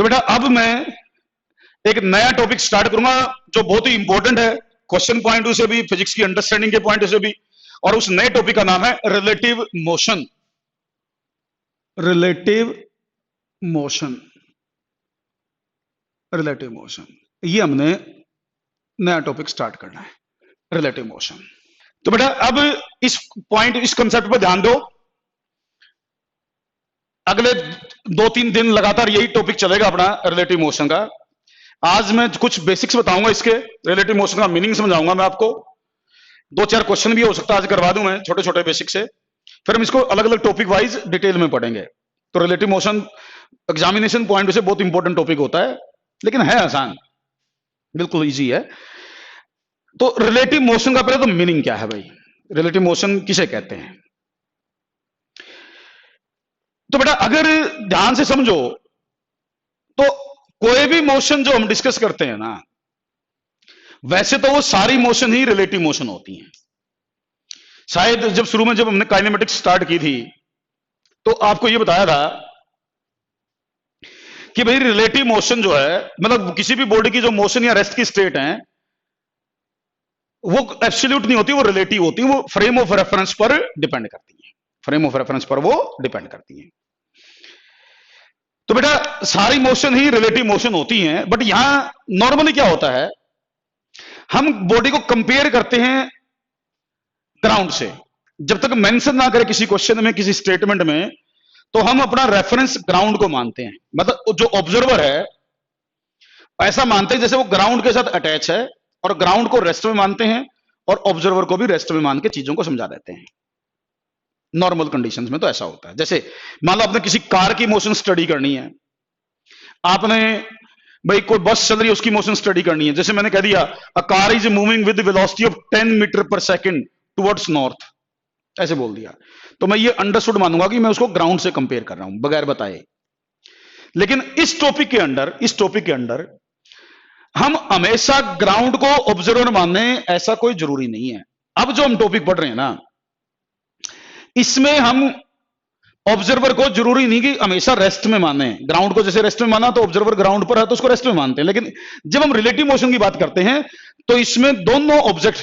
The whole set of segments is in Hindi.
तो बेटा अब मैं एक नया टॉपिक स्टार्ट करूंगा जो बहुत ही इंपॉर्टेंट है क्वेश्चन पॉइंट से भी, फिजिक्स की अंडरस्टैंडिंग के पॉइंट से भी। और उस नए टॉपिक का नाम है relative motion. Relative motion, relative motion, ये हमने नया टॉपिक स्टार्ट करना है, रिलेटिव मोशन। तो बेटा अब इस पॉइंट, इस कंसेप्ट पर ध्यान दो। अगले 2-3 दिन लगातार यही टॉपिक चलेगा अपना रिलेटिव मोशन का। आज मैं कुछ बेसिक्स बताऊंगा, इसके रिलेटिव मोशन का मीनिंग समझाऊंगा मैं आपको। 2-4 क्वेश्चन भी हो सकता है आज करवा दूं मैं, छोटे छोटे बेसिक से। फिर हम इसको अलग अलग टॉपिक वाइज डिटेल में पढ़ेंगे। तो रिलेटिव मोशन एग्जामिनेशन पॉइंट से बहुत इंपॉर्टेंट टॉपिक होता है, लेकिन है आसान, बिल्कुल इजी है। तो रिलेटिव मोशन का पहले तो मीनिंग क्या है भाई, रिलेटिव मोशन किसे कहते हैं? तो बेटा अगर ध्यान से समझो तो कोई भी मोशन जो हम डिस्कस करते हैं ना, वैसे तो वो सारी मोशन ही रिलेटिव मोशन होती हैं। शायद जब शुरू में जब हमने काइनेमेटिक्स स्टार्ट की थी तो आपको ये बताया था कि भाई रिलेटिव मोशन जो है, मतलब किसी भी बॉडी की जो मोशन या रेस्ट की स्टेट है वो एब्सोल्यूट नहीं होती, वो रिलेटिव होती है, वो फ्रेम ऑफ रेफरेंस पर डिपेंड करती है, फ्रेम ऑफ रेफरेंस पर वो डिपेंड करती है। तो बेटा सारी मोशन ही रिलेटिव मोशन होती हैं, बट यहां नॉर्मली क्या होता है, हम बॉडी को कंपेयर करते हैं ग्राउंड से। जब तक मेंशन ना करे किसी क्वेश्चन में, किसी स्टेटमेंट में, तो हम अपना रेफरेंस ग्राउंड को मानते हैं। मतलब जो ऑब्जर्वर है ऐसा मानते हैं जैसे वो ग्राउंड के साथ अटैच है, और ग्राउंड को रेस्ट में मानते हैं और ऑब्जर्वर को भी रेस्ट में मान के चीजों को समझा देते हैं। नॉर्मल कंडीशंस में तो ऐसा होता है। जैसे मान लो आपने किसी कार की मोशन स्टडी करनी है, आपने भाई कोई बस चल रही है उसकी मोशन स्टडी करनी है। जैसे मैंने कह दिया a car is moving with velocity of 10 metre per second towards north, ऐसे बोल दिया, तो मैं ये अंडरस्टूड मानूंगा कि मैं उसको ग्राउंड से कंपेयर कर रहा हूं बगैर बताए। लेकिन इस टॉपिक के अंदर हम हमेशा ग्राउंड को ऑब्जर्वर माने, ऐसा कोई जरूरी नहीं है। अब जो हम टॉपिक पढ़ रहे हैं ना, इसमें हम ऑब्जर्वर को जरूरी नहीं कि हमेशा रेस्ट में माने। ग्राउंड को जैसे रेस्ट में माना तो ऑब्जर्वर ग्राउंड पर है तो उसको रेस्ट में मानते हैं। लेकिन जब हम रिलेटिव मोशन की बात करते हैं तो इसमें दोनों ऑब्जेक्ट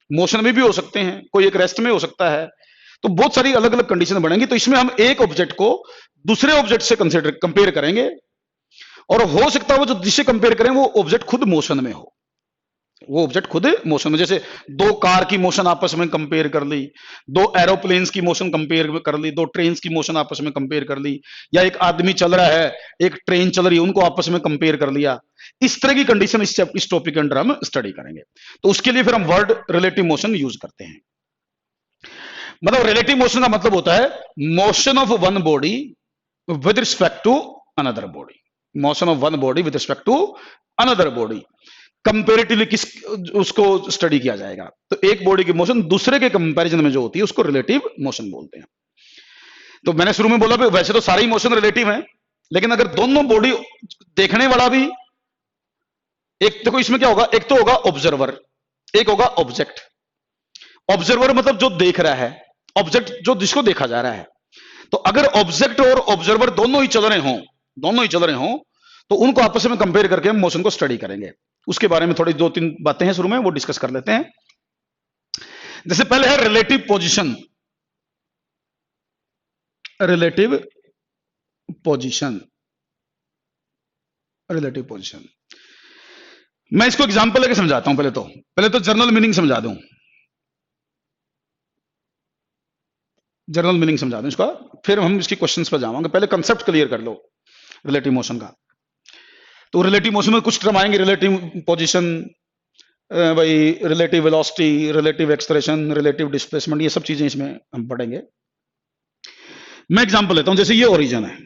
मोशन में भी हो सकते हैं, कोई एक रेस्ट में हो सकता है, तो बहुत सारी अलग अलग कंडीशन बनेंगी। तो इसमें हम एक ऑब्जेक्ट को दूसरे ऑब्जेक्ट से कंपेयर करेंगे, और हो सकता है वो जो जिससे कंपेयर करें वो ऑब्जेक्ट खुद मोशन में हो, वो ऑब्जेक्ट खुद मोशन में। जैसे दो कार की मोशन आपस में कंपेयर कर ली, दो एरोप्लेन्स की मोशन कंपेयर कर ली, दो ट्रेन्स की मोशन आपस में कंपेयर कर ली, या एक आदमी चल रहा है, एक ट्रेन चल रही है, उनको आपस में कंपेयर कर लिया। इस तरह की कंडीशन इस टॉपिक के अंदर हम स्टडी करेंगे। तो उसके लिए फिर हम वर्ड रिलेटिव मोशन यूज करते हैं। मतलब रिलेटिव मोशन का मतलब होता है motion of one body with respect to another body, motion of one body with respect to another body, comparatively किस उसको स्टडी किया जाएगा। तो एक बॉडी की मोशन दूसरे के कंपैरिजन में जो होती है उसको रिलेटिव मोशन बोलते हैं। तो मैंने शुरू में बोला वैसे तो सारी मोशन रिलेटिव है, लेकिन अगर दोनों बॉडी देखने वाला भी, एक देखो इसमें क्या होगा, एक तो होगा ऑब्जर्वर, एक होगा ऑब्जेक्ट। ऑब्जर्वर मतलब जो देख रहा है, ऑब्जेक्ट जो जिसको देखा जा रहा है। तो अगर ऑब्जेक्ट और ऑब्जर्वर दोनों ही चल रहे हों तो उनको आपस में कंपेयर करके हम मोशन को स्टडी करेंगे। उसके बारे में थोड़ी 2-3 बातें हैं शुरू में, वो डिस्कस कर लेते हैं। जैसे पहले है relative position. Relative position, relative position मैं इसको एग्जांपल लेके समझाता हूं। पहले तो जनरल मीनिंग समझा दूं, जनरल मीनिंग समझा दूं इसका, फिर हम इसकी क्वेश्चंस पर जाएंगे। पहले कंसेप्ट क्लियर कर लो रिलेटिव मोशन का। तो रिलेटिव मोशन में कुछ टर्म आएंगे, रिलेटिव पोजीशन, भाई relative velocity, relative acceleration, relative displacement, ये सब चीजें इसमें हम पढ़ेंगे। मैं एग्जांपल लेता हूं, जैसे ये ओरिजिन है।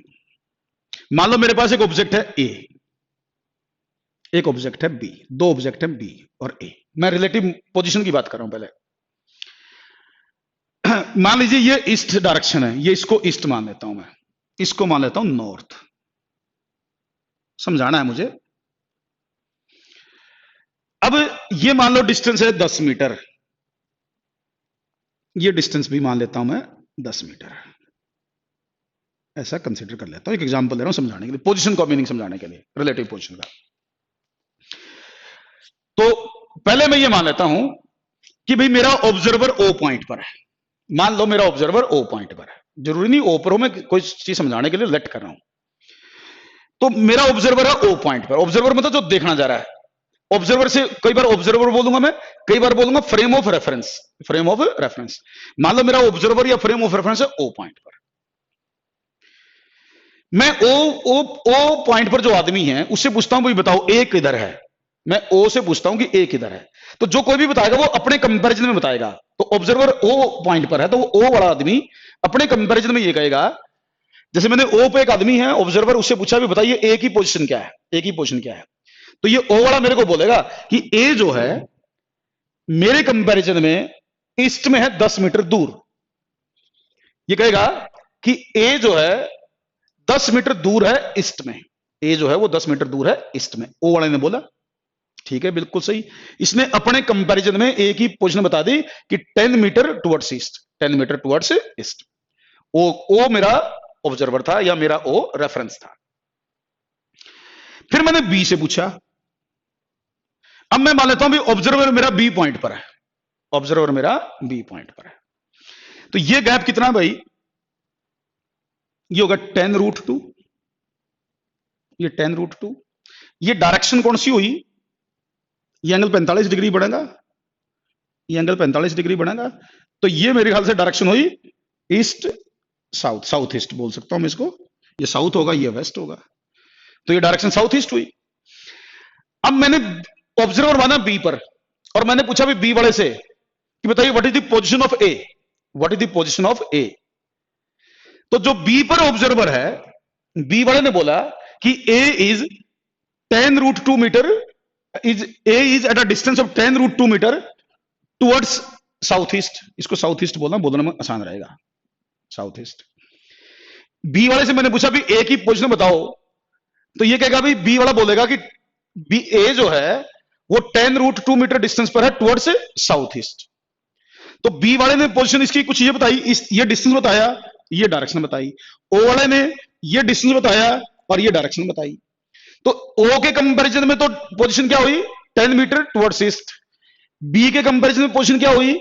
मान लो मेरे पास एक ऑब्जेक्ट है ए, एक ऑब्जेक्ट है बी, दो ऑब्जेक्ट है बी और ए। मैं रिलेटिव पोजीशन की बात कर रहा हूं। पहले मान लीजिए ये ईस्ट डायरेक्शन है, ये इसको ईस्ट मान लेता हूं, मैं इसको मान लेता हूं नॉर्थ। समझाना है मुझे। अब ये मान लो डिस्टेंस है 10 मीटर, ये डिस्टेंस भी मान लेता हूं मैं 10 मीटर। ऐसा कंसिडर कर लेता हूं, एक एग्जांपल दे रहा हूं समझाने के लिए, पोजीशन का मीनिंग समझाने के लिए, रिलेटिव पोजीशन का। तो पहले मैं ये मान लेता हूं कि भाई मेरा ऑब्जर्वर ओ पॉइंट पर है। मान लो मेरा ऑब्जर्वर ओ पॉइंट पर है, जरूरी नहीं ओ पर हो, मैं कोई चीज समझाने के लिए लेट कर रहा हूं। तो मेरा ऑब्जर्वर है ओ पॉइंट पर। ऑब्जर्वर मतलब जो देखना जा रहा है। ऑब्जर्वर से कई बार ऑब्जर्वर बोलूंगा मैं, कई बार बोलूंगा frame of reference. Frame of reference, मान लो मेरा ऑब्जर्वर या फ्रेम ऑफ रेफरेंस है ओ पॉइंट पर। मैं ओ पॉइंट पर जो आदमी है उससे पूछता हूं भाई बताओ ए किधर है। मैं ओ से पूछता हूं कि ए किधर है, तो जो कोई भी बताएगा वो अपने कंपैरिजन में बताएगा। तो ऑब्जर्वर ओ पॉइंट पर है तो वो ओ वाला आदमी अपने कंपैरिजन में ये कहेगा, जैसे मैंने ओ पे एक आदमी है ऑब्जर्वर, उससे पूछा भी बताइए ए की पोजीशन क्या है, ए की पोजीशन क्या है। तो ये ओ वाला मेरे को बोलेगा कि ए जो है मेरे कंपैरिजन में ईस्ट में है 10 मीटर दूर। ये कहेगा कि ए जो है 10 मीटर दूर है ईस्ट में। ए जो है वो 10 मीटर दूर है ईस्ट में, ओ वाले ने बोला। ठीक है, बिल्कुल सही। इसने अपने कंपैरिजन में ए की पोजीशन बता दी कि 10 metre towards east, 10 metre towards east. ओ मेरा ऑब्जर्वर था या मेरा ओ रेफरेंस था। फिर मैंने बी से पूछा। अब मैं मान लेता हूं भी ऑब्जर्वर मेरा बी पॉइंट पर है, ऑब्जर्वर मेरा बी पॉइंट पर है। तो ये गैप कितना है भाई, ये होगा 10√2, ये 10√2। ये डायरेक्शन कौन सी हुई, ये एंगल 45 डिग्री बढ़ेगा, ये एंगल 45 डिग्री बढ़ेगा। तो ये मेरे ख्याल से डायरेक्शन हुई ईस्ट साउथ, साउथ ईस्ट बोल सकता हूं मैं इसको। ये साउथ होगा, ये वेस्ट होगा, तो ये डायरेक्शन साउथ ईस्ट हुई। अब मैंने ऑब्जर्वर माना बी पर और मैंने पूछा भी बी वाले से कि बताइए what is the position of A, what is the position of A. तो जो बी पर ऑब्जर्वर है, बी वाले ने बोला कि A is 10√2 metre, is A is at a distance of 10√2 metre towards south east. इसको साउथ ईस्ट बोलना में आसान रहेगा, साउथ ईस्ट। बी वाले से मैंने पूछा भी ए की पोजीशन बताओ, तो ये कहेगा भी बी वाला बोलेगा कि बी ए जो है वो 10√2 मीटर डिस्टेंस पर है टुवर्ड्स साउथ ईस्ट। तो बी वाले ने पोजीशन इसकी कुछ ये बताई, ये डिस्टेंस बताया, ये डायरेक्शन बताई। ओ वाले ने ये डिस्टेंस बताया और ये डायरेक्शन बताई। तो ओ के कंपैरिजन में तो पोजीशन क्या हुई 10 मीटर टुवर्ड्स ईस्ट, बी के कंपैरिजन में पोजीशन क्या हुई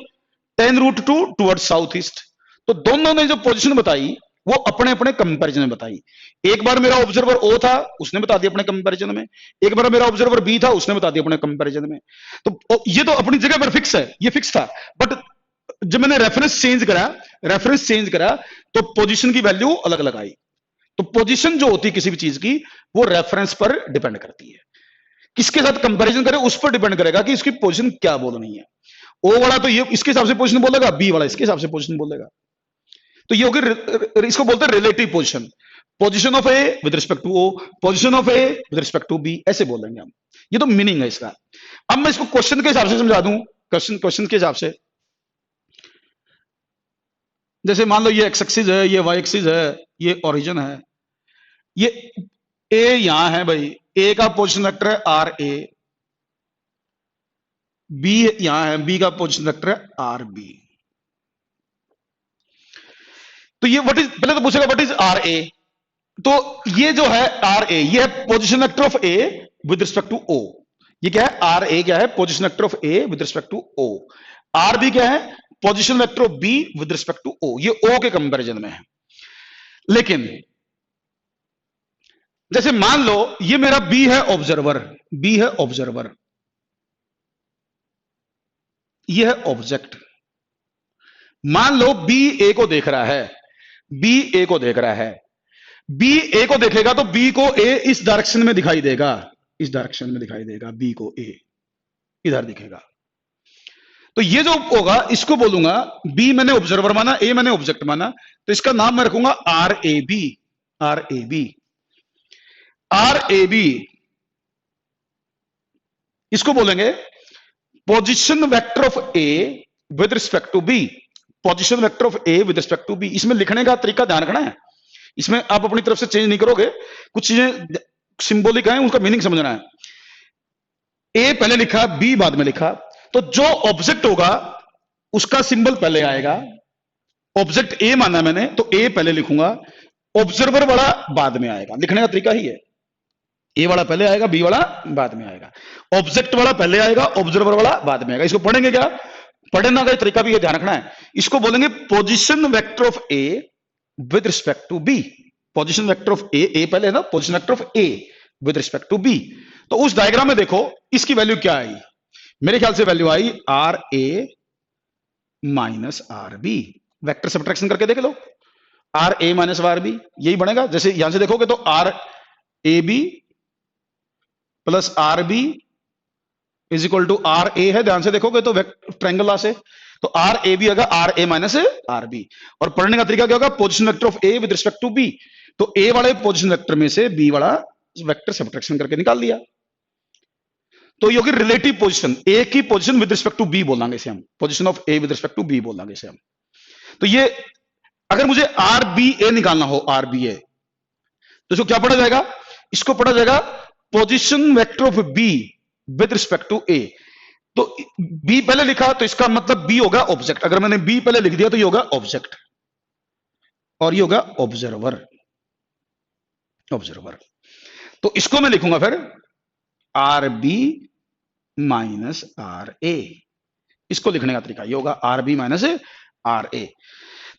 10√2 टुवर्ड्स साउथ ईस्ट। तो दोनों ने जो पोजीशन बताई वो अपने अपने कंपैरिजन में बताई। एक बार मेरा ऑब्जर्वर ओ था, उसने बता दिया अपने कंपैरिजन में, एक बार मेरा ऑब्जर्वर बी था, उसने बता दिया अपने कंपैरिजन में। तो ये तो अपनी जगह पर फिक्स है, ये फिक्स था। बट जब मैंने रेफरेंस चेंज करा तो पोजीशन की वैल्यू अलग अलग आई। तो पोजीशन जो होती है किसी भी चीज की वो रेफरेंस पर डिपेंड करती है, किसके साथ कंपैरिजन करे उस पर डिपेंड करेगा कि इसकी पोजीशन क्या बोलनी है। ओ वाला तो ये इसके हिसाब से पोजीशन बोलेगा, बी वाला इसके हिसाब से पोजीशन बोलेगा। तो ये होगी, इसको बोलते हैं relative position. Position of A with respect to O, position of A with respect to B, ऐसे बोलेंगे हम। ये तो मीनिंग है इसका। अब मैं इसको क्वेश्चन के हिसाब से समझा दूं, क्वेश्चन के हिसाब से। जैसे मान लो ये एक्स एक्सिस है, ये वाई एक्सिस है, ये ओरिजिन है, ये ए यहां है भाई, ए का पोजीशन वेक्टर है आर ए, बी यहां है, बी का पोजीशन वेक्टर है आर बी। तो ये व्हाट इज, पहले तो पूछेगा व्हाट इज आर ए। तो ये जो है आर ए, ये है position vector of A with respect to O. ये क्या है, आर ए क्या है, position vector of A with respect to O. R B क्या है, position vector of B with respect to O. ये ओ के कंपैरिजन में है। लेकिन जैसे मान लो ये मेरा बी है ऑब्जर्वर, बी है ऑब्जर्वर, ये है ऑब्जेक्ट। मान लो बी ए को देख रहा है, बी ए को देख रहा है, बी ए को देखेगा तो बी को ए इस डायरेक्शन में दिखाई देगा, इस डायरेक्शन में दिखाई देगा, बी को ए इधर दिखेगा। तो ये जो होगा इसको बोलूंगा, बी मैंने ऑब्जर्वर माना, ए मैंने ऑब्जेक्ट माना, तो इसका नाम मैं रखूंगा R A B, R A B, R A B. इसको बोलेंगे position vector of A with respect to B, position vector of A with respect to B. इसमें लिखने का तरीका ध्यान रखना है, इसमें आप अपनी तरफ से चेंज नहीं करोगे, कुछ चीजें सिंबॉलिक है उनका मीनिंग समझना है। ए पहले लिखा, बी बाद में लिखा, तो जो ऑब्जेक्ट होगा उसका सिंबल पहले आएगा। ऑब्जेक्ट ए माना मैंने तो ए पहले लिखूंगा, ऑब्जर्वर वाला बाद में आएगा, लिखने का तरीका ही है, ए वाला पहले आएगा, बी वाला बाद में आएगा, ऑब्जेक्ट वाला पहले आएगा, ऑब्जर्वर वाला बाद में आएगा। इसको पढ़ेंगे क्या, पढ़ने का तरीका भी ये ध्यान रखना है। इसको बोलेंगे position vector of A with respect to B. Position vector of A पहले है ना, position vector of A with respect to B. तो उस डायग्राम में देखो इसकी वैल्यू क्या आई, मेरे ख्याल से वैल्यू आई R A minus R B. Vector subtraction करके देख लो, R A minus R B यही बनेगा। जैसे यहां से देखोगे तो R A B plus R B is equal to R A है, ध्यान से देखोगे तो ट्रायंगल से, तो आर ए बी होगा R A minus R B. और पढ़ने का तरीका क्या होगा, position vector of A with respect to B, तो ए वाले पोजीशन वेक्टर में से बी वाला वेक्टर सब्ट्रैक्शन करके निकाल दिया। तो ये होगी रिलेटिव पोजीशन, ए की position with respect to B बोलेंगे इसे हम, position of A with respect to B बोलेंगे इसे हम। तो ये अगर मुझे आर बी ए निकालना हो, आर बी ए, तो इसको क्या पढ़ा जाएगा, इसको पढ़ा जाएगा position vector of B with respect to A. तो बी पहले लिखा तो इसका मतलब बी होगा ऑब्जेक्ट, अगर मैंने बी पहले लिख दिया तो ये होगा ऑब्जेक्ट और ये होगा ऑब्जर्वर, ऑब्जर्वर। तो इसको मैं लिखूंगा फिर R B minus R A, इसको लिखने का तरीका ये होगा R B minus R A.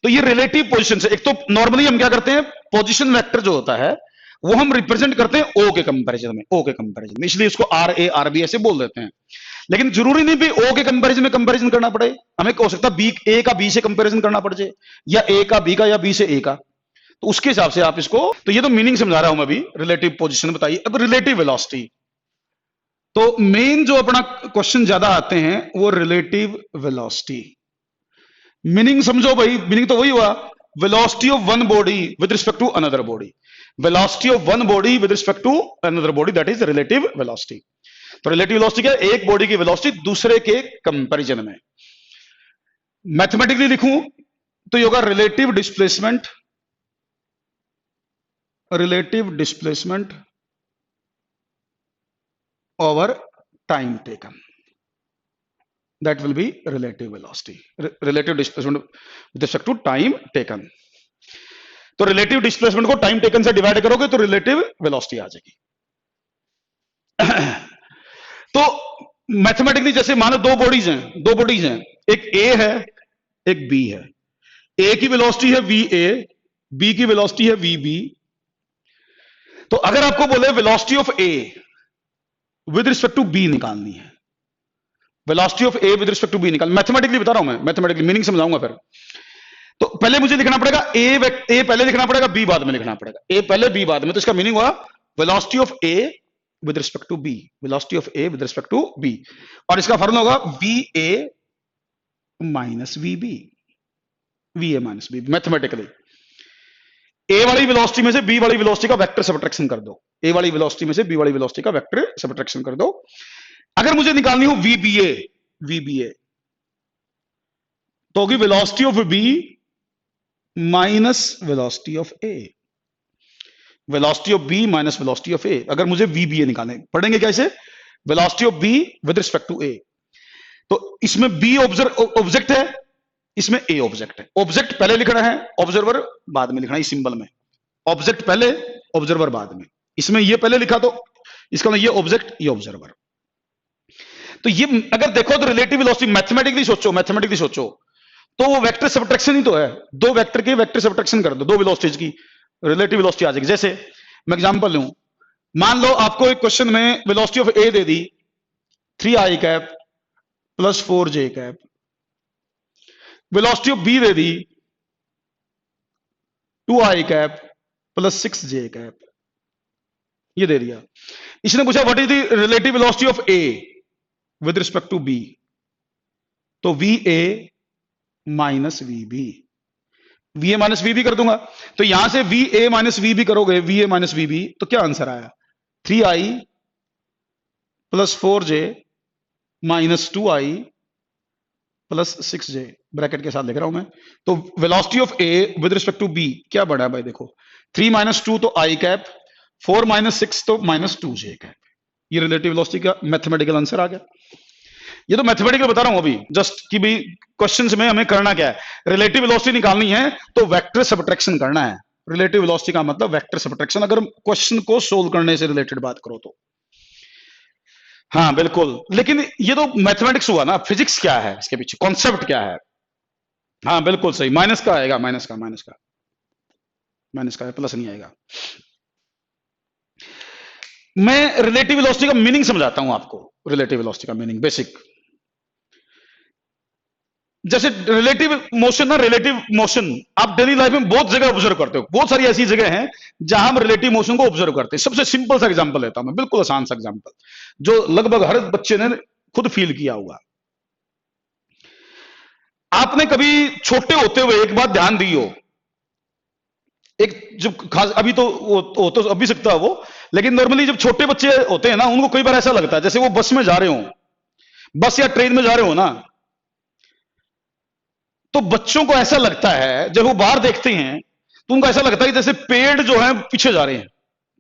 तो ये रिलेटिव पोजीशन से, एक तो नॉर्मली हम क्या करते हैं, पोजीशन वेक्टर जो होता है वो हम रिप्रेजेंट करते हैं ओ के कंपैरिजन में, ओ के कंपैरिजन में, इसलिए इसको आर ए आर बी ऐसे बोल देते हैं। लेकिन जरूरी नहीं भी ओ के कंपैरिजन में कंपैरिजन करना पड़े, हमें हो सकता है बी ए का बी से कंपैरिजन करना पड़ जाए, या ए का बी का, या बी से ए का, तो उसके हिसाब से आप इसको, तो ये तो मीनिंग समझा रहा हूं मैं अभी, रिलेटिव पोजीशन बताइए। अब रिलेटिव वेलोसिटी, तो मेन जो अपना क्वेश्चन ज्यादा आते हैं वो रिलेटिव वेलोसिटी। मीनिंग समझो भाई, मीनिंग तो वही हुआ, velocity of one body with respect to another body, velocity of one body with respect to another body, that is relative velocity. तो रिलेटिव वेलोसिटी क्या है, एक बॉडी की वेलोसिटी दूसरे के कंपैरिजन में। मैथमेटिकली लिखूं तो ये होगा relative displacement, relative displacement over time taken, that will be relative velocity, relative displacement with respect to time taken। तो relative displacement को time taken से डिवाइड करोगे तो relative velocity आ जाएगी। तो मैथमेटिकली जैसे मानो दो बॉडीज हैं, एक A है एक B है, A की वेलोसिटी है VA, B की वेलोसिटी है VB। तो अगर आपको बोले velocity of A with respect to B निकालनी है, velocity of A with respect to B निकाल, मैथमेटिकली बता रहा हूं मैं, मैथमेटिकली मीनिंग समझाऊंगा फिर। तो पहले मुझे लिखना पड़ेगा ए पहले लिखना पड़ेगा, बी बाद में लिखना पड़ेगा, ए पहले बी बाद में। तो इसका मीनिंग हुआ velocity of A with respect to B, velocity of A with respect to B, और इसका फॉर्मूला होगा V A minus V B, V A minus B. Mathematically A वाली वेलोसिटी में से बी वाली वेलोसिटी का वेक्टर सब्ट्रैक्शन कर दो, ए वाली वेलोसिटी में से बी वाली वेलोसिटी का वेक्टर सब्ट्रैक्शन कर दो। अगर मुझे निकालनी हो वीबीए तो होगी velocity of B minus velocity of A, velocity of B minus velocity of A. अगर मुझे वीबीए निकालने, पढ़ेंगे कैसे, velocity of B with respect to A. तो इसमें बी ऑब्जेक्ट है, इसमें ए ऑब्जेक्ट है, ऑब्जेक्ट पहले लिखना है, ऑब्जर्वर बाद में लिखना है। इस सिंबल में ऑब्जेक्ट पहले ऑब्जर्वर बाद में, इसमें ये पहले लिखा तो इसका मतलब ये ऑब्जेक्ट ये ऑब्जर्वर। तो ये अगर देखो तो रिलेटिव वेलोसिटी मैथमेटिकली सोचो तो वो वेक्टर सब्ट्रैक्शन ही तो है, दो वेक्टर के वेक्टर सब्ट्रैक्शन कर दो, दो वेलोसिटीज की रिलेटिव वेलोसिटी आ जाएगी। जैसे मैं एग्जांपल लूं, मान लो आपको एक क्वेश्चन में वेलोसिटी ऑफ ए दे दी 3i cap plus 4j cap, velocity of B दे दी 2i cap plus 6j cap, ये दे दिया। इसने पूछा what is the relative velocity of A with respect to B, तो V A minus V B, V A minus V B कर दूंगा। तो यहां से V A minus V B करोगे, V A minus V B, तो क्या आंसर आया 3i plus 4j minus 2i plus 6j, bracket के साथ लिख रहा हूं मैं। तो velocity of A with respect to B क्या बढ़ा है भाई, देखो 3 माइनस 2 तो i कैप, 4 माइनस 6 तो माइनस 2j कैप। ये रिलेटिव वेलोसिटी का मैथमेटिकल आंसर आ गया। ये तो मैथमेटिकल बता रहा हूं अभी जस्ट कि भाई क्वेश्चंस में हमें करना क्या है, रिलेटिव वेलोसिटी निकालनी है तो वेक्टर सब्ट्रैक्शन करना है, रिलेटिव वेलोसिटी का मतलब वेक्टर सब्ट्रैक्शन, अगर क्वेश्चन को सोल्व करने से रिलेटेड बात करो तो। हाँ बिल्कुल, लेकिन ये तो मैथमेटिक्स हुआ ना, फिजिक्स क्या है इसके पीछे, कॉन्सेप्ट क्या है। हाँ बिल्कुल सही, माइनस का आएगा, माइनस का है, प्लस नहीं आएगा। मैं रिलेटिव वेलोसिटी का मीनिंग समझाता हूं आपको। रिलेटिव वेलोसिटी का मीनिंग बेसिक, जैसे रिलेटिव मोशन ना, रिलेटिव मोशन आप डेली लाइफ में बहुत जगह ऑब्जर्व करते हो, बहुत सारी ऐसी जगह हैं जहां हम रिलेटिव मोशन को ऑब्जर्व करते हैं। सबसे सिंपल सा एग्जांपल लेता हूं मैं, बिल्कुल आसान सा एग्जांपल, जो लगभग हर बच्चे ने खुद फील किया होगा। आपने कभी छोटे होते हुए एक बात ध्यान दी हो, एक जब खास अभी तो वो तो अभी सकता है वो, लेकिन नॉर्मली जब छोटे बच्चे होते हैं ना, उनको कई बार ऐसा लगता है जैसे वो बस में जा रहे हो, बस या ट्रेन में जा रहे हो ना, तो बच्चों को ऐसा लगता है जब वो बाहर देखते हैं तो उनको ऐसा लगता है कि जैसे पेड़ जो है पीछे जा रहे हैं,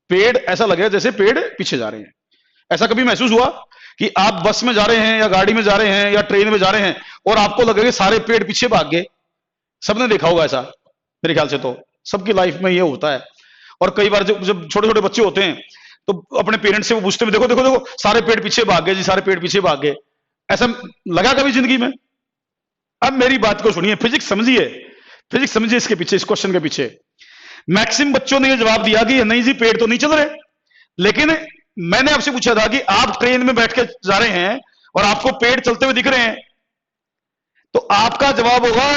पेड़ ऐसा लगे जैसे पेड़ पीछे जा रहे हैं। ऐसा कभी महसूस हुआ कि आप बस में जा रहे हैं या गाड़ी में जा रहे हैं या ट्रेन में जा रहे हैं और आपको लगेगा सारे पेड़ पीछे भाग गए? सबने देखा होगा ऐसा, मेरे ख्याल से तो सबकी लाइफ में ये होता है। और कई बार जब जब छोटे छोटे बच्चे होते हैं तो अपने पेरेंट्स से वो पूछते हैं, देखो देखो देखो सारे पेड़ पीछे भाग गए जी, सारे पेड़ पीछे भाग गए। ऐसा लगा कभी जिंदगी में? अब मेरी बात को सुनिए, फिजिक्स समझिए, फिजिक्स समझिए इसके पीछे, इस क्वेश्चन के पीछे। मैक्सिमम बच्चों ने ये जवाब दिया कि नहीं जी पेड़ तो नहीं चल रहे, लेकिन मैंने आपसे पूछा था कि आप ट्रेन में बैठ के जा रहे हैं और आपको पेड़ चलते हुए दिख रहे हैं, तो आपका जवाब होगा,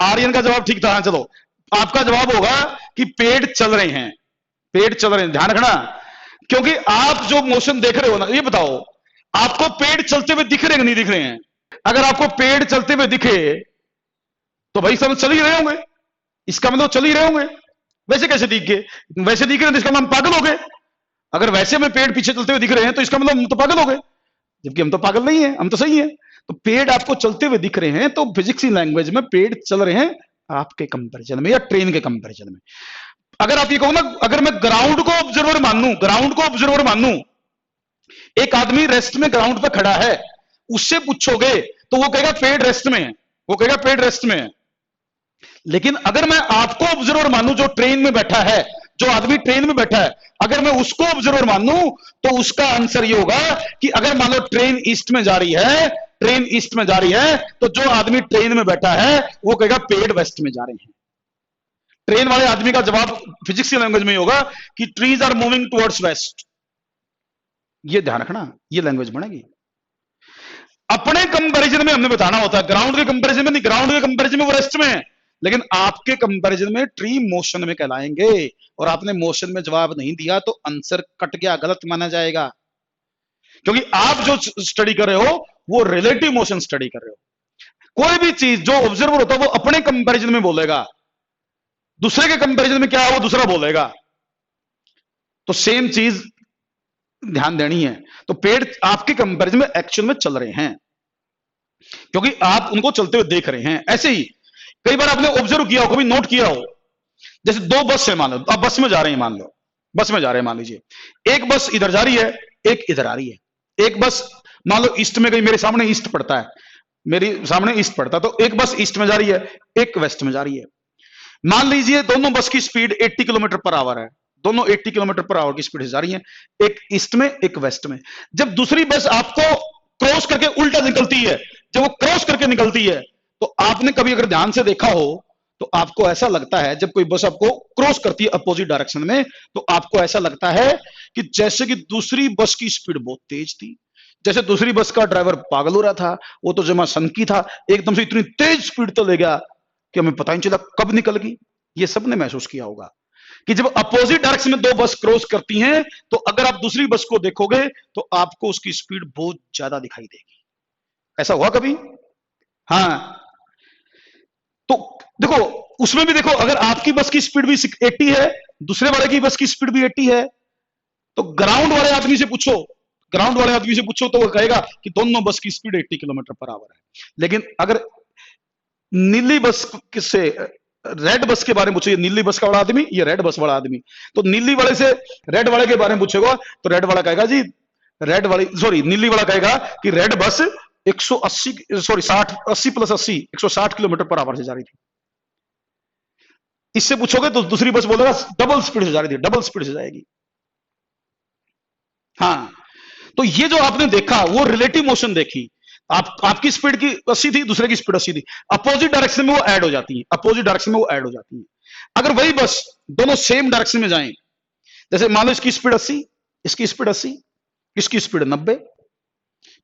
आर्यन का जवाब ठीक था, हाँ चलो, आपका जवाब होगा कि पेड़ चल रहे हैं, पेड़ चल रहे हैं। ध्यान रखना, क्योंकि आप जो मोशन देख रहे हो ना, ये बताओ आपको पेड़ चलते हुए दिख रहे हैं नहीं दिख रहे हैं? अगर आपको पेड़ चलते हुए दिखे तो भाई सब चल ही रहे होंगे, इसका मतलब चल ही रहे होंगे। वैसे कैसे दिख गए? वैसे दिख रहे हैं तो इसका मतलब हम पागल हो गए। अगर वैसे में पेड़ पीछे चलते हुए दिख रहे हैं तो इसका मतलब हम तो पागल हो गए, जबकि हम तो पागल नहीं है, हम तो सही है। तो पेड़ आपको चलते हुए दिख रहे हैं तो फिजिक्स लैंग्वेज में पेड़ चल रहे हैं आपके कंपैरिजन में या ट्रेन के कंपैरिजन में। अगर आप ये कहो ना, अगर मैं ग्राउंड को ऑब्जर्वर मानूं, ग्राउंड को ऑब्जर्वर मानूं, एक आदमी रेस्ट में ग्राउंड पे खड़ा है, उससे पूछोगे तो वो कहेगा पेड़ रेस्ट में है, वो कहेगा पेड़ रेस्ट में है। लेकिन अगर मैं आपको ऑब्जर्वर मानूं जो ट्रेन में बैठा है, जो आदमी ट्रेन में बैठा है, अगर मैं उसको ऑब्जर्वर मानूं तो उसका आंसर ये होगा कि अगर मान लो ट्रेन ईस्ट में जा रही है, ट्रेन ईस्ट में जा रही है, तो जो आदमी ट्रेन में बैठा है वो कहेगा पेड़ वेस्ट में जा रहे हैं। ट्रेन वाले आदमी का जवाब फिजिक्स की लैंग्वेज में ही होगा कि trees are moving towards west. ये ध्यान रखना, ये लैंग्वेज बनेगी। अपने कंपैरिजन में हमने बताना होता है, ग्राउंड के कंपैरिजन में नहीं, ग्राउंड के कंपैरिजन में वो रेस्ट में है, लेकिन आपके कंपैरिजन में ट्री मोशन में कहलाएंगे। और आपने मोशन में जवाब नहीं दिया तो आंसर कट गया, गलत माना जाएगा, क्योंकि आप जो स्टडी कर रहे हो वो रिलेटिव मोशन स्टडी कर रहे हो। कोई भी चीज जो ऑब्जर्वर होता है वो अपने कंपैरिजन में बोलेगा, दूसरे के कंपैरिजन में क्या है वो दूसरा बोलेगा। तो सेम चीज ध्यान देनी है। तो पेड़ आपके कंपैरिजन में एक्चुअल में चल रहे हैं क्योंकि आप उनको चलते हुए देख रहे हैं। ऐसे ही कई बार आपने ऑब्जर्व किया हो, कभी नोट किया हो, जैसे दो बस है, मान लो आप बस में जा रहे हैं, मान लो बस में जा रहे हैं, मान लीजिए एक बस इधर जा रही है, एक इधर आ रही है। एक बस मान लो ईस्ट में गई, मेरे सामने ईस्ट पड़ता है, मेरे सामने ईस्ट पड़ता है, तो एक बस ईस्ट में जा रही है, एक वेस्ट में जा रही है। मान लीजिए दोनों बस की स्पीड 80 किलोमीटर पर आवर है, दोनों 80 किलोमीटर पर आवर की स्पीड से जा रही है, एक ईस्ट में एक वेस्ट में। जब दूसरी बस आपको क्रॉस करके उल्टा निकलती है, जब वो क्रॉस करके निकलती है तो आपने कभी अगर ध्यान से देखा हो तो आपको ऐसा लगता है, जब कोई बस आपको क्रॉस करती है अपोजिट डायरेक्शन में, तो आपको ऐसा लगता है कि जैसे कि दूसरी बस की स्पीड बहुत तेज थी, जैसे दूसरी बस का ड्राइवर पागल हो रहा था, वो तो जमा सनकी था, एकदम से इतनी तेज स्पीड तो ले गया कि हमें पता ही नहीं चला कब निकल गई। ये सबने महसूस किया होगा कि जब अपोजिट डायरेक्शन में दो बस क्रॉस करती हैं तो अगर आप दूसरी बस को देखोगे तो आपको उसकी स्पीड बहुत ज्यादा दिखाई देगी। ऐसा हुआ कभी? हाँ, तो देखो उसमें भी देखो, अगर आपकी बस की स्पीड भी 80 है, दूसरे वाले की बस की स्पीड भी 80 है, तो ग्राउंड वाले आदमी से पूछो, ग्राउंड वाले आदमी से पूछो तो वो कहेगा कि दोनों बस की स्पीड 80 किलोमीटर पर आवर है। लेकिन अगर नीली बस से रेड बस के बारे में पूछो, नीली बस का वाला आदमी, ये रेड बस वाला आदमी, तो नीली वाले से रेड वाले के बारे में पूछेगा तो रेड वाला कहेगा जी, रेड वाली सॉरी नीली वाला कहेगा कि red bus 180 sorry 60 80 plus 80 160 kilometre per hour से जा रही थी। इससे पूछोगे तो दूसरी बस बोलेगा डबल स्पीड से जा रही थी, डबल स्पीड से जाएगी। हाँ, तो ये जो आपने देखा वो रिलेटिव मोशन देखी, आपकी स्पीड की 80 थी, दूसरे की स्पीड 80 थी, अपोजिट डायरेक्शन में वो ऐड हो जाती है, अपोजिट डायरेक्शन में वो ऐड हो जाती है। अगर वही बस दोनों सेम डायरेक्शन में जाएं, जैसे मान लो इसकी स्पीड 80, इसकी स्पीड 80, इसकी स्पीड 90,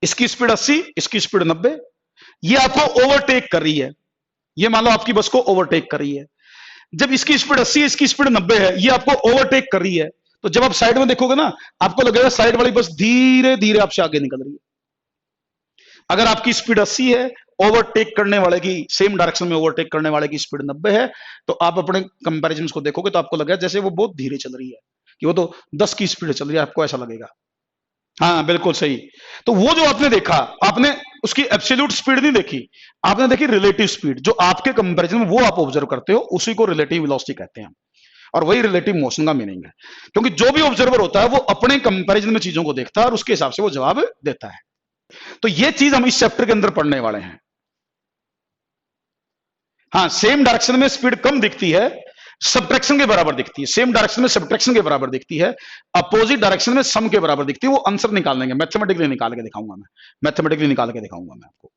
इसकी स्पीड 80, इसकी स्पीड 90, ये आपको ओवरटेक कर रही है, ये मान लो आपकी बस को ओवरटेक कर रही है। जब इसकी स्पीड 80 है, इसकी स्पीड 90 है, ये आपको ओवरटेक कर रही है, तो जब आप साइड में देखोगे ना, आपको लगेगा साइड वाली बस धीरे धीरे आपसे आगे निकल रही है। अगर आपकी स्पीड 80 है, ओवरटेक करने वाले की, सेम डायरेक्शन में ओवरटेक करने वाले की स्पीड 90 है, तो आप अपने कंपैरिजन को देखोगे तो आपको लगेगा जैसे वो बहुत धीरे चल रही है, कि वो तो 10 की स्पीड चल रही है, आपको ऐसा लगेगा। हाँ बिल्कुल सही। तो वो जो आपने देखा, आपने उसकी एब्सोल्यूट स्पीड नहीं देखी, आपने देखी रिलेटिव स्पीड, जो आपके कंपैरिजन में वो आप ऑब्जर्व करते हो, उसी को रिलेटिव वेलोसिटी कहते हैं। और वही रिलेटिव मोशन का मीनिंग है, क्योंकि जो भी ऑब्जर्वर होता है वो अपने कंपैरिजन में चीजों को देखता है और उसके हिसाब से वो जवाब देता है। तो ये चीज हम इस चैप्टर के अंदर पढ़ने वाले हैं। हाँ, सेम डायरेक्शन में स्पीड कम दिखती है, सब्ट्रैक्शन के बराबर दिखती है, सेम डायरेक्शन में सब्ट्रैक्शन के बराबर दिखती है, अपोजिट डायरेक्शन में सम के बराबर दिखती है। वो आंसर निकाल लेंगे, मैथमेटिकली निकाल के दिखाऊंगा मैं, मैथमेटिकली निकाल के दिखाऊंगा मैं आपको।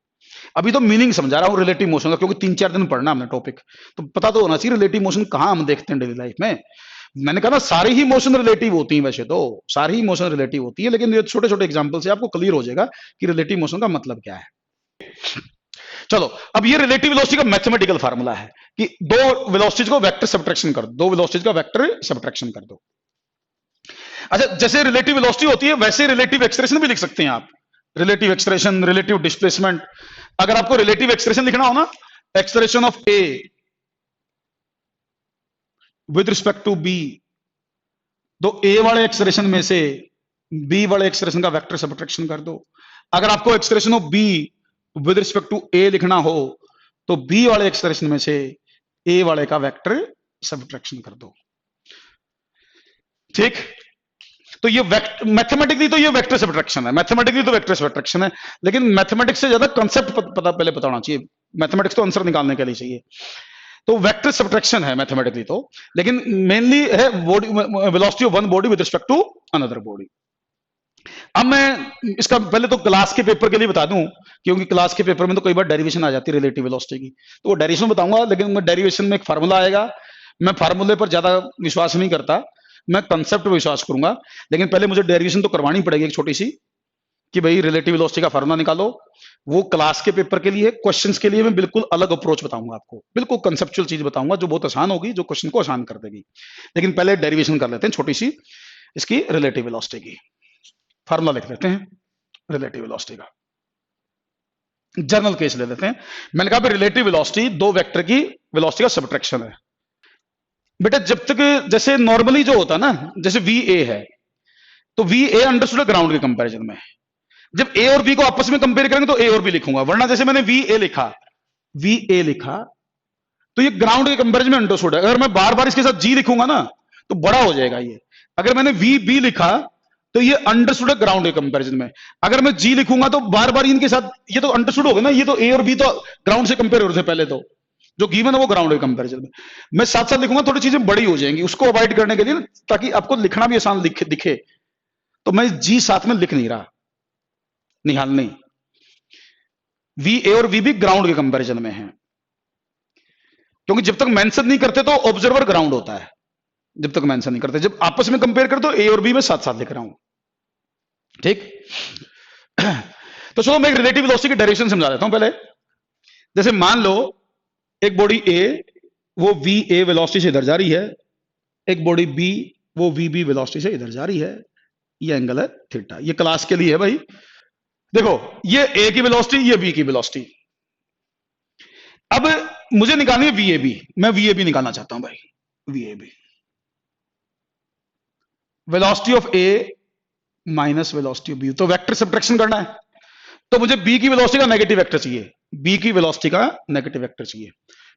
अभी तो मीनिंग समझा रहा हूं रिलेटिव मोशन का, क्योंकि 3-4 दिन पढ़ना हमने टॉपिक, तो पता तो होना चाहिए रिलेटिव मोशन कहां हम देखते हैं डेली लाइफ में। मैंने कहा ना सारी ही मोशन रिलेटिव होती है, वैसे तो सारी ही मोशन रिलेटिव होती है, लेकिन ये छोटे छोटे एग्जाम्पल से आपको क्लियर हो जाएगा कि रिलेटिव मोशन का मतलब क्या है। चलो, अब ये रिलेटिव वेलोसिटी का मैथमेटिकल फार्मूला है कि दो वेलोसिटीज को वेक्टर सब्ट्रैक्शन कर दो, दो वेलोसिटीज का वेक्टर सब्ट्रैक्शन कर दो। अच्छा, जैसे रिलेटिव वेलोसिटी होती है वैसे रिलेटिव एक्सप्रेशन भी लिख सकते हैं आप, रिलेटिव एक्सप्रेशन, रिलेटिव डिस्प्लेसमेंट। अगर आपको रिलेटिव एक्सप्रेशन लिखना हो ना, expression of A with respect to B, तो ए वाले एक्सप्रेशन में से बी वाले एक्सप्रेशन का वेक्टर सब्ट्रैक्शन कर दो। अगर आपको expression of B with respect to A लिखना हो, तो बी वाले एक्सप्रेशन में से ए वाले का वेक्टर सब्ट्रैक्शन कर दो। ठीक, तो ये मैथमेटिकली तो ये वेक्टर सब्ट्रैक्शन है, मैथमेटिकली तो वेक्टर सब्ट्रैक्शन है, लेकिन मैथमेटिक्स से ज्यादा कंसेप्ट पता पहले पता होना चाहिए। मैथमेटिक्स तो आंसर निकालने के लिए चाहिए, तो वेक्टर सब्ट्रैक्शन है मैथमेटिकली तो, लेकिन मेनली है body velocity of one body with respect to another body. अब मैं इसका पहले तो क्लास के पेपर के लिए बता दूं, क्योंकि क्लास के पेपर में तो कई बार डेरिवेशन आ जाती है रिलेटिव वेलोसिटी की, तो वो डेरिवेशन बताऊंगा, लेकिन मैं डेरिवेशन में एक फार्मूला आएगा, मैं फार्मूले पर ज्यादा विश्वास नहीं करता, मैं कंसेप्ट पर विश्वास करूंगा। लेकिन पहले मुझे डेरिवेशन तो करवानी पड़ेगी एक छोटी सी, कि भाई रिलेटिव वेलोसिटी का फार्मूला निकालो। वो क्लास के पेपर के लिए, क्वेश्चंस के लिए मैं बिल्कुल अलग अप्रोच बताऊंगा आपको, बिल्कुल कंसेप्चुअल चीज बताऊंगा जो बहुत आसान होगी, जो क्वेश्चन को आसान कर देगी। लेकिन पहले डेरिवेशन कर लेते हैं छोटी सी इसकी रिलेटिव वेलोसिटी की, फार्मूला लिख लेते हैं रिलेटिव वेलोसिटी का, जनरल केस ले लेते हैं। मैंने कहा रिलेटिव वेलोसिटी दो वेक्टर की वेलोसिटी का सब्ट्रैक्शन है। बेटा जब तक जैसे नॉर्मली जो होता है ना, जैसे वी ए है, तो वी ए अंडरस्टूड है ग्राउंड के कंपैरिजन में। जब ए और बी को आपस में कंपेयर करेंगे तो ए और बी लिखूंगा, वरना जैसे मैंने वी ए लिखा, वी ए लिखा, तो ये ग्राउंड के कंपैरिजन में अंडरस्टूड है। अगर मैं बार बार इसके साथ जी लिखूंगा ना तो बड़ा हो जाएगा ये। अगर मैंने वी बी लिखा तो ये अंडरस्टूड है ग्राउंड के कंपैरिजन में। अगर मैं जी लिखूंगा तो बार बार इनके साथ, ये तो अंडरस्टूड हो गया ना, ये तो ए और बी तो ग्राउंड से कंपेयर हो रहे थे पहले, तो जो गिवन है वो ग्राउंड के कंपैरिजन में। मैं साथ साथ लिखूंगा, थोड़ी चीजें बड़ी हो जाएंगी, उसको अवॉइड करने के लिए, ताकि आपको लिखना भी आसान दिखे, तो मैं जी साथ में लिख नहीं रहा, निहाल नहीं। वी ए और वी बी ग्राउंड के कंपैरिजन में है, क्योंकि जब तक मेंशन नहीं करते तो ऑब्जर्वर ग्राउंड होता है, जब तक मेंशन नहीं करते। जब आपस में कंपेयर कर तो ए और बी में साथ साथ लिख रहा हूं। ठीक, तो चलो मैं एक रिलेटिव वेलोसिटी की डायरेक्शन समझा देता हूं पहले। जैसे मान लो एक बॉडी ए, वो वी ए वेलोसिटी से इधर जा रही है, एक बॉडी बी, वो वी बी वेलोसिटी से इधर जा रही है, ये एंगल है थीटा। ये क्लास के लिए है भाई। देखो ये ए की वेलोसिटी, ये बी की वेलोसिटी। अब मुझे निकालनी है वी ए बी, मैं वी ए बी निकालना चाहता हूं भाई, V A B, velocity of A minus velocity of B, तो वेक्टर सब्ट्रैक्शन करना है, तो मुझे बी की वेलोसिटी का नेगेटिव वेक्टर चाहिए, बी की वेलोसिटी का नेगेटिव वेक्टर चाहिए,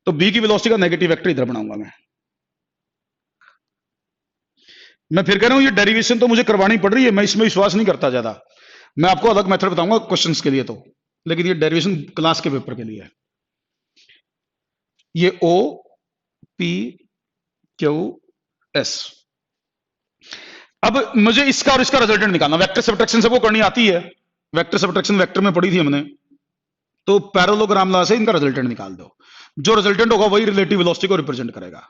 तो बी की वेलोसिटी का नेगेटिव वेक्टर इधर बनाऊंगा मैं फिर कह रहा हूं ये डेरिवेशन तो मुझे करवानी पड़ रही है, मैं इसमें विश्वास नहीं करता ज्यादा, मैं आपको अलग मेथड बताऊंगा क्वेश्चंस के लिए तो, लेकिन ये डेरिवेशन क्लास के पेपर के लिए है। ये ओ पी क्यू एस। अब मुझे इसका और इसका रिजल्टेंट निकालना, वेक्टर सब्ट्रैक्शन सबको करनी आती है, वेक्टर सब्ट्रैक्शन वेक्टर में पढ़ी थी हमने, तो पैरेललोग्राम लॉ से इनका रिजल्टेंट निकाल दो। जो रिजल्टेंट होगा वही रिलेटिव वेलोसिटी को रिप्रेजेंट करेगा।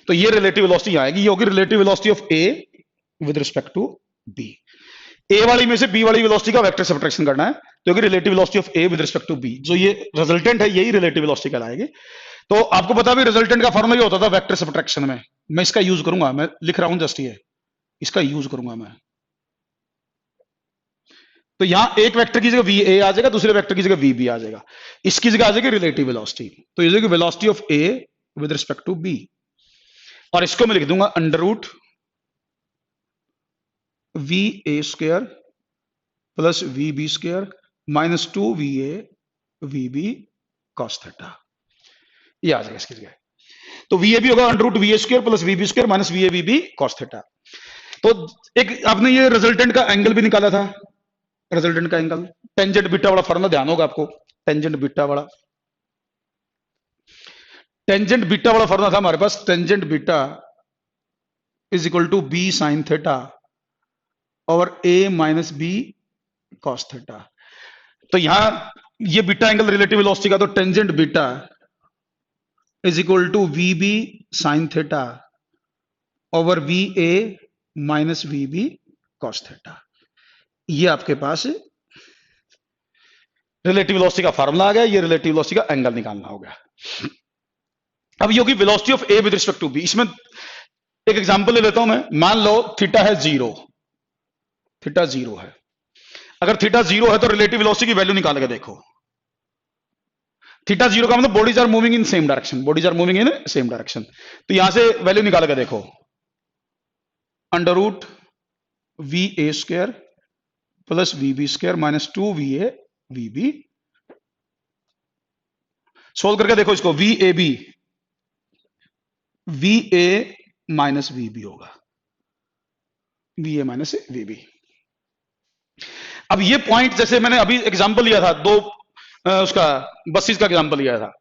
तो ये रिलेटिव वेलोसिटी आएगी, ये होगी relative velocity of A with respect to B. A वाली में से बी वाली वेलोसिटी का वेक्टर सब्ट्रैक्शन करना है, तो relative velocity of A with respect to B, जो ये रिजल्टेंट है यही रिलेटिव वेलोसिटी कहलाएगी। तो आपको पता भी रिजल्टेंट का फॉर्मूला ये होता था वेक्टर सब्ट्रैक्शन में, मैं इसका यूज करूंगा, मैं लिख रहा हूं जस्ट ये, इसका यूज करूंगा मैं। तो यहां एक वेक्टर की जगह वी ए आ जाएगा, दूसरे वेक्टर की जगह वी बी आ जाएगा, इसकी जगह आ जाएगी रिलेटिव वेलोसिटी, तो ये velocity of A with respect to B, और इसको मैं लिख दूंगा under root V A square plus V B square minus 2 V A V B cos theta, ये आ जाएगा इसकी जगह। तो वी ए भी होगा under root V A square plus V B square minus V A V B cos theta. तो एक आपने ये रिजल्टेंट का एंगल भी निकाला था, रिजल्टेंट का एंगल टेंजेंट बीटा वाला फॉर्मूला ध्यान होगा आपको, टेंजेंट बीटा वाला, टेंजेंट बीटा वाला फॉर्मूला था हमारे पास, tangent beta is equal to B sine theta और A minus B cos theta. तो यहां ये बीटा एंगल रिलेटिव वेलोसिटी का, तो tangent beta is equal to V B sine theta over V A minus V B cos theta. ये आपके पास रिलेटिव वेलोसिटी का फार्मूला आ गया, ये रिलेटिव वेलोसिटी का एंगल निकालना होगा। अब ये होगी velocity of A with respect to B. इसमें एक एग्जांपल ले लेता हूं मैं, मान लो थीटा है 0, थीटा 0 है, अगर थीटा 0 है तो रिलेटिव वेलोसिटी की वैल्यू निकाल के देखो। थीटा 0 का मतलब bodies are moving in same direction, bodies are moving in same direction, तो यहां से वैल्यू निकाल के देखो, under root V A square plus V B square minus 2 V A V B, solve करके देखो इसको, V A B V A minus V B होगा, V A minus V B. अब ये पॉइंट जैसे मैंने अभी एग्जांपल लिया था, दो उसका बसेस का एग्जांपल लिया था,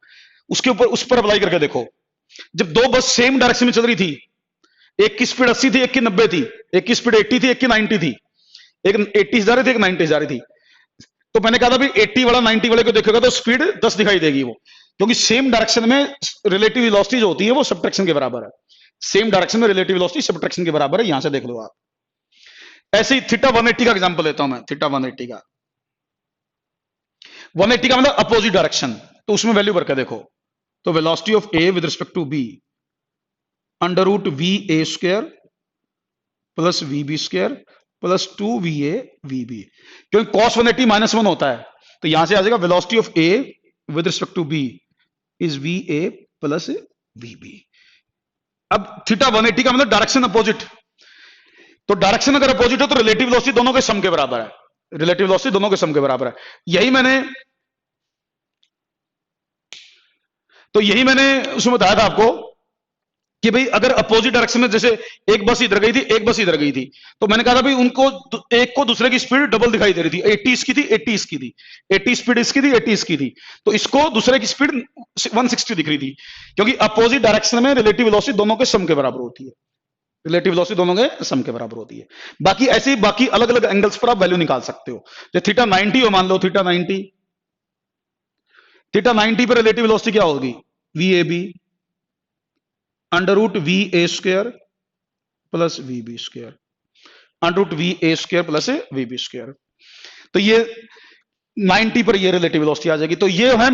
उसके ऊपर उस पर अप्लाई करके देखो, जब दो बस सेम डायरेक्शन में चल रही थी, एक की स्पीड 80 थी, एक की 90 थी, एक की स्पीड 80 थी, एक की 90 थी, एक 80 जा रही थी, एक 90 जा रही थी, तो मैंने कहा था भी 80 वाला 90 वाले को देखेगा तो स्पीड 10 दिखाई देगी वो, क्योंकि सेम डायरेक्शन में रिलेटिव वेलोसिटी जो होती है वो सब्ट्रैक्शन के बराबर है, सेम डायरेक्शन में रिलेटिव वेलोसिटी सब्ट्रैक्शन के बराबर है, यहां से देख लो आप। ऐसे ही थीटा 180 का एग्जांपल लेता हूं मैं, थीटा 180 का, 180 का मतलब अपोजिट डायरेक्शन, तो उसमें वैल्यू भर के देखो, तो velocity of A with respect to B under root V A square plus V B square plus 2 V A V B, क्योंकि cos 180 माइनस 1 होता है, तो यहां से आ जाएगा velocity of A with respect to B is V A plus V B. अब थीटा 180 का मतलब डायरेक्शन अपोजिट, तो डायरेक्शन अगर अपोजिट हो तो रिलेटिव वेलोसिटी दोनों के सम के बराबर है, रिलेटिव वेलोसिटी दोनों के सम के बराबर है। यही मैंने उसमें बताया था आपको कि भाई अगर अपोजिट डायरेक्शन में, जैसे एक बस इधर गई थी, एक बस इधर गई थी, तो मैंने कहा था भाई उनको एक को दूसरे की स्पीड डबल दिखाई दे रही थी, 80 इसकी थी, 80 इसकी थी, 80 स्पीड इसकी थी, 80 इसकी थी, तो इसको दूसरे की स्पीड 160 दिख रही थी, क्योंकि अपोजिट डायरेक्शन में रिलेटिव वेलोसिटी दोनों के सम के बराबर होती है, रिलेटिव वेलोसिटी दोनों के सम के बराबर होती है। बाकी ऐसे ही बाकी अलग अलग एंगल्स पर आप वैल्यू निकाल सकते हो। जो थीटा 90 हो, मान लो थीटा 90, थीटा 90 पर रिलेटिव वेलोसिटी क्या होगी, V A B under root V A square plus V B square under root V A square plus V B square, तो ये 90 पर ये रिलेटिव वेलोसिटी आ जाएगी। तो ये है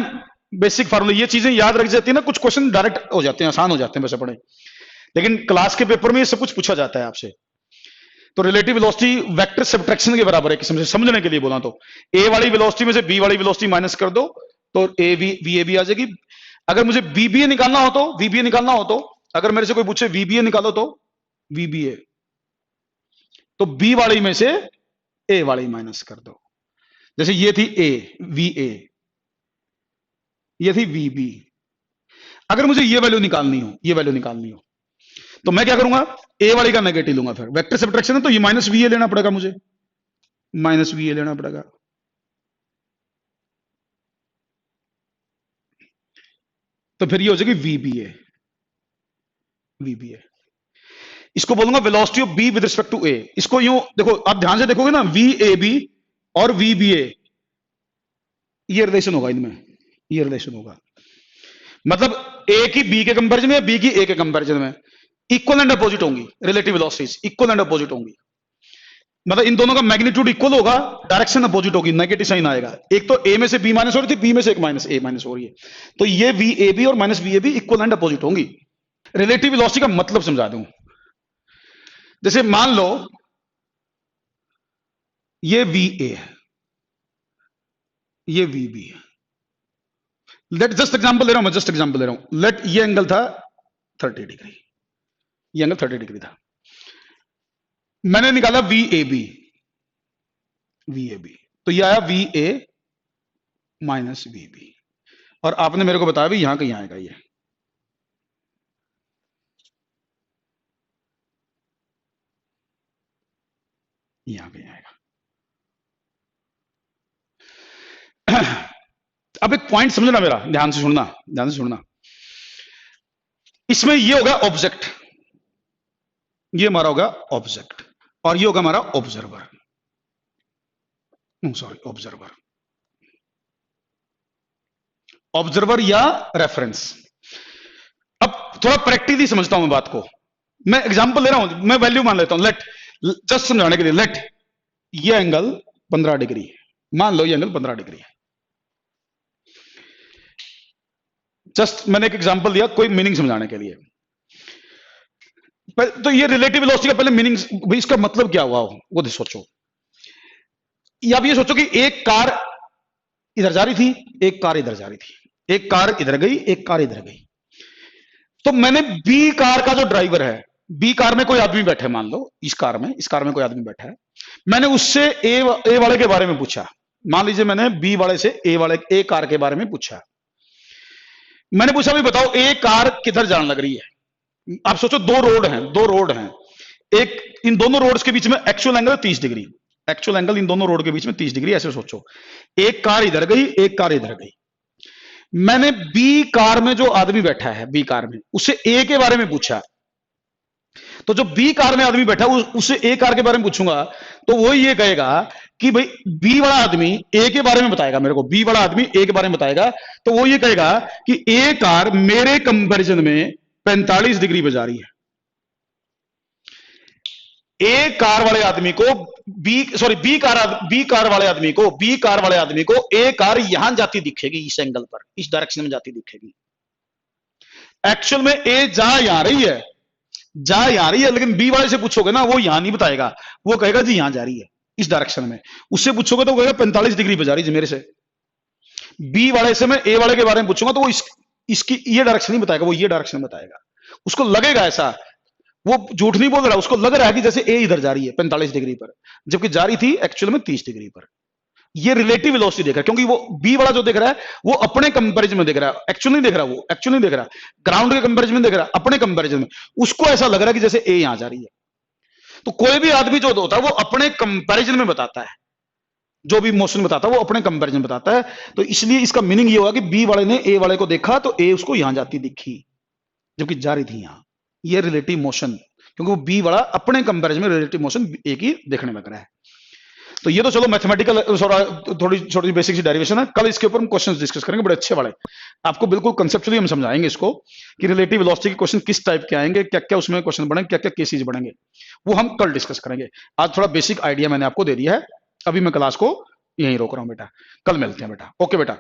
बेसिक फार्मूला, ये चीजें याद रख जाती है ना, कुछ क्वेश्चन डायरेक्ट हो जाते हैं, आसान हो जाते हैं वैसे पढ़े, लेकिन क्लास के पेपर में ये सब कुछ पूछा जाता है आपसे। तो रिलेटिव वेलोसिटी वेक्टर सब्ट्रैक्शन के बराबर है, किस्म से समझने के लिए बोला, तो ए वाली वेलोसिटी में से बी वाली वेलोसिटी माइनस कर दो तो ए वी ए बी आ जाएगी। अगर मुझे बीबीए निकालना हो तो, वीबीए निकालना हो तो, अगर मेरे से कोई पूछे वीबीए निकालो तो वीबीए, तो बी वाली में से ए वाली माइनस कर दो, जैसे ये थी ए वी ए, ये थी वी बी। अगर मुझे ये वैल्यू निकालनी हो, ये वैल्यू निकालनी हो, तो मैं क्या करूंगा, ए वाली का नेगेटिव लूंगा, फिर वेक्टर सब्ट्रैक्शन है तो ये माइनस वी ए लेना पड़ेगा, मुझे माइनस वी ए लेना पड़ेगा। तो फिर ये हो जाएगी VBA। VBA इसको बोलूंगा velocity of B with respect to A. इसको यूं देखो, आप ध्यान से देखोगे ना, VAB और VBA, ये रिलेशन होगा इनमें, ये रिलेशन होगा। मतलब ए की बी के कंपैरिजन में, बी की ए के कंपैरिजन में इक्वल एंड अपोजिट होंगी, relative velocities equal and opposite होंगी। मतलब इन दोनों का मैग्नीट्यूड इक्वल होगा, डायरेक्शन अपोजिट होगी, नेगेटिव साइन आएगा। एक तो ए में से बी माइनस हो रही थी, बी में से एक माइनस ए माइनस हो रही है, तो ये VAB और minus VAB equal and opposite होंगी। रिलेटिव वेलोसिटी का मतलब समझा दूं, जैसे मान लो ये VA है, ये VB है। लेट जस्ट एग्जांपल दे रहा हूं मैं, जस्ट एग्जांपल दे रहा हूं। लेट ये एंगल था 30 डिग्री, ये एंगल 30 डिग्री था। मैंने निकाला VAB, VAB तो ये आया VA माइनस VB, और आपने मेरे को बताया भी यहां कहीं आएगा, ये यहां कहीं आएगा। अब एक पॉइंट समझना मेरा, ध्यान से सुनना, ध्यान से सुनना। इसमें ये होगा ऑब्जेक्ट, ये हमारा होगा ऑब्जेक्ट, और ये होगा हमारा ऑब्जर्वर, सॉरी ऑब्जर्वर, ऑब्जर्वर या रेफरेंस। अब थोड़ा प्रैक्टिकली समझता हूं मैं बात को, मैं एग्जांपल ले रहा हूं, मैं वैल्यू मान लेता हूं। लेट, जस्ट समझाने के लिए, लेट ये एंगल 15 डिग्री है, मान लो ये एंगल 15 डिग्री है। जस्ट मैंने एक एग्जांपल दिया कोई मीनिंग समझाने के लिए। तो ये रिलेटिव वेलोसिटी का पहले मीनिंग, भाई इसका मतलब क्या हुआ वो सोचो। या आप ये सोचो कि एक कार इधर जा रही थी, एक कार इधर जा रही थी, एक कार इधर गई, एक कार इधर गई। तो मैंने बी कार का जो ड्राइवर है, बी कार में कोई आदमी बैठा है, मान लो इस कार में कोई आदमी बैठा है, मैंने उससे ए वाले के बारे में पूछा। मान लीजिए मैंने बी वाले से ए कार के बारे में पूछा। मैंने पूछा भाई बताओ ए कार किधर जाने लग रही है। आप सोचो दो रोड हैं, एक, इन दोनों रोड्स के बीच में actual angle 30 degree, actual angle in दोनों रोड के बीच में 30 डिग्री। ऐसे सोचो, एक कार इधर गई, एक कार इधर गई। मैंने बी कार में जो आदमी बैठा है, बी कार में, उससे ए के बारे में पूछा। तो जो बी कार में आदमी बैठा उससे ए कार के बारे में पूछूंगा, तो वो ये कहेगा कि भाई बी वाला आदमी ए के बारे में बताएगा मेरे को, बी वाला आदमी ए के बारे में बताएगा, तो वो ये कहेगा कि ए कार मेरे कंपैरिजन में 45 डिग्री पे जा रही है। ए कार वाले आदमी को बी कार वाले आदमी को ए कार यहां जाती दिखेगी, इस एंगल पर, इस डायरेक्शन में जाती दिखेगी। एक्चुअल में ए जा रही है, लेकिन बी वाले से पूछोगे ना, वो यहां नहीं बताएगा, वो कहेगा जी यहां जा रही है इस डायरेक्शन में। उससे पूछोगे तो वो कहेगा 45 डिग्री पे जा रही है मेरे से। बी वाले से मैं ए वाले के बारे में पूछूंगा तो वो इसकी ये डायरेक्शन नहीं बताएगा, वो ये डायरेक्शन बताएगा। उसको लगेगा ऐसा, वो झूठ नहीं बोल रहा, उसको लग रहा है कि जैसे ए इधर जा रही है 45 डिग्री पर, जबकि जा रही थी एक्चुअल में 30 डिग्री पर। ये रिलेटिव वेलोसिटी देख रहा है, क्योंकि वो बी वाला जो देख रहा है वो अपने कंपैरिजन में देख रहा है, एक्चुअल नहीं देख रहा, वो एक्चुअल नहीं देख रहा, ग्राउंड के कंपैरिजन में देख रहा है, अपने कंपैरिजन में। उसको ऐसा लग रहा है कि जैसे ए यहां जा रही है। तो कोई भी आदमी जो होता है वो अपने कंपैरिजन में बताता है, जो भी मोशन बताता है वो अपने कंपैरिजन में बताता है। तो इसलिए इसका मीनिंग ये होगा कि बी वाले ने ए वाले को देखा तो ए उसको यहां जाती दिखी, जबकि जा रही थी यहां। ये रिलेटिव मोशन, क्योंकि वो बी वाला अपने कंपैरिजन में रिलेटिव मोशन ए की देखने लग रहा है। तो ये तो चलो मैथमेटिकल थोड़ी छोटी बेसिक सी डेरिवेशन है, कल इसके ऊपर हम क्वेश्चंस डिस्कस करेंगे बड़े अच्छे वाले। आपको बिल्कुल कंसेप्चुअली हम समझाएंगे इसको कि रिलेटिव वेलोसिटी के क्वेश्चन किस टाइप के आएंगे, क्या क्या उसमें क्वेश्चन बनेंगे, क्या क्या केसेस बनेंगे, वो हम कल डिस्कस करेंगे। आज थोड़ा बेसिक आइडिया मैंने आपको दे दिया है, अभी मैं क्लास को यहीं रोक रहा हूं बेटा, कल मिलते हैं बेटा। ओके बेटा।